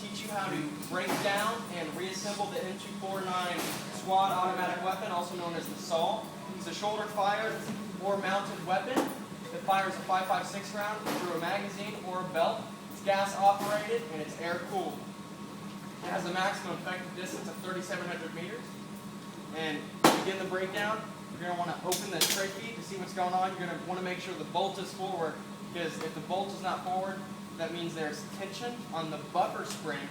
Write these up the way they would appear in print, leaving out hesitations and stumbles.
teach you how to break down and reassemble the M249 SAW automatic weapon, also known as the SAW. It's a shoulder-fired or mounted weapon that fires a 5.56 round through a magazine or a belt. It's gas-operated and it's air-cooled. It has a maximum effective distance of 3,700 meters. And to begin the breakdown, you're going to want to open the tray feed to see what's going on. You're going to want to make sure the bolt is forward, because if the bolt is not forward, that means there's tension on the buffer spring,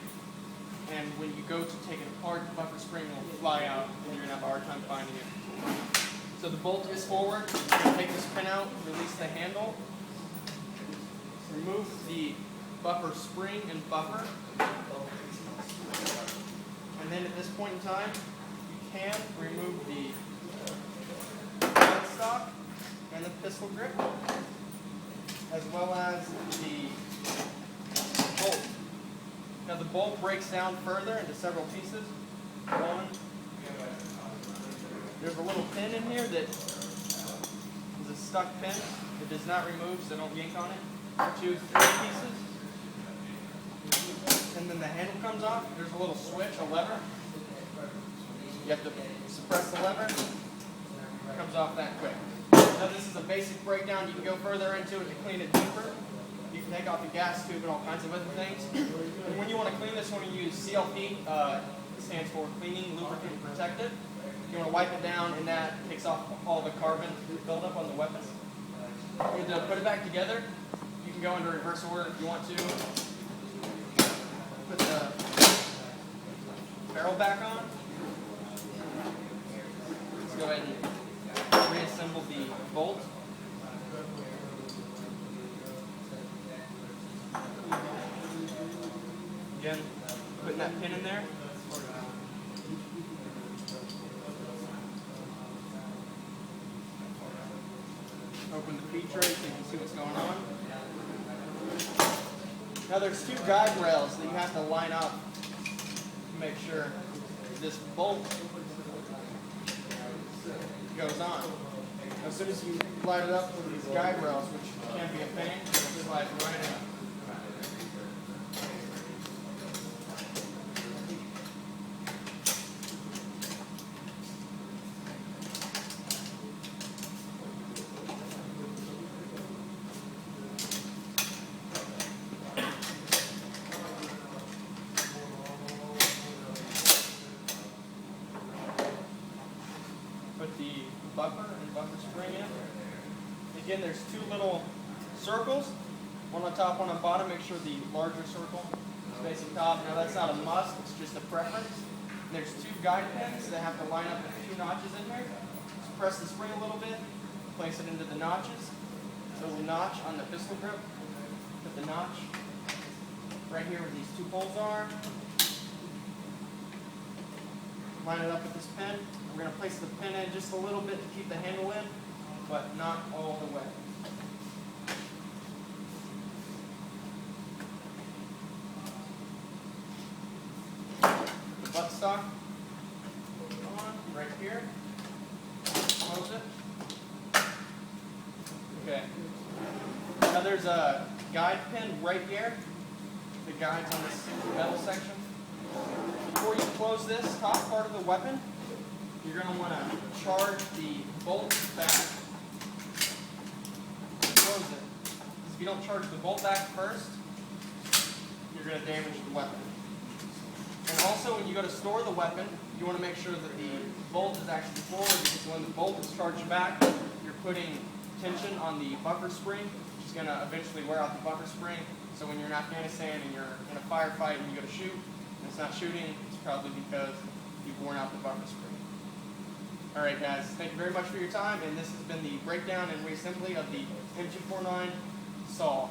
and when you go to take it apart, the buffer spring will fly out and you're going to have a hard time finding it. So the bolt is forward. You're going to take this pin out, release the handle, remove the buffer spring and buffer, and then at this point in time, you can remove the stock and the pistol grip, as well as the bolt. Now the bolt breaks down further into several pieces. One, there's a little pin in here that is a stuck pin. It does not remove, so don't yank on it. 2, 3 pieces. And then the handle comes off. There's a little switch, a lever. You have to suppress the lever. It comes off that quick. Now this is a basic breakdown. You can go further into it to clean it deeper. You can take off the gas tube and all kinds of other things. And when you want to clean this one, you use CLP. It stands for Cleaning, Lubricant, Protected. You want to wipe it down, and that takes off all the carbon buildup on the weapon. You have to put it back together. You can go into reverse order if you want to. Put the barrel back on. Let's go ahead and reassemble the bolt. Again, putting that pin in there. Open the feed tray so you can see what's going on. Now there's 2 guide rails that you have to line up to make sure this bolt goes on. As soon as you line it up with these guide rails, which can be a pain, it slides right in. Put the buffer and buffer spring in. Again, there's 2 little circles, one on top, one on bottom. Make sure the larger circle is facing top. Now that's not a must, it's just a preference. And there's 2 guide pins that have to line up with 2 notches in here. So press the spring a little bit, place it into the notches. So the notch on the pistol grip, put the notch right here where these 2 holes are. Line it up with this pin. We're going to place the pin in just a little bit to keep the handle in, but not all the way. The buttstock on right here. Close it. Okay. Now there's a guide pin right here. The guide's on this metal section. Before you close this top part of the weapon, you're going to want to charge the bolt back. Close it. Because if you don't charge the bolt back first, you're going to damage the weapon. And also, when you go to store the weapon, you want to make sure that the bolt is actually forward, because when the bolt is charged back, you're putting tension on the buffer spring, which is going to eventually wear out the buffer spring. So when you're in Afghanistan and you're in a firefight and you go to shoot, and it's not shooting, it's probably because you've worn out the buffer spring. Alright guys, thank you very much for your time, and this has been the breakdown and reassembly of the M249 SAW.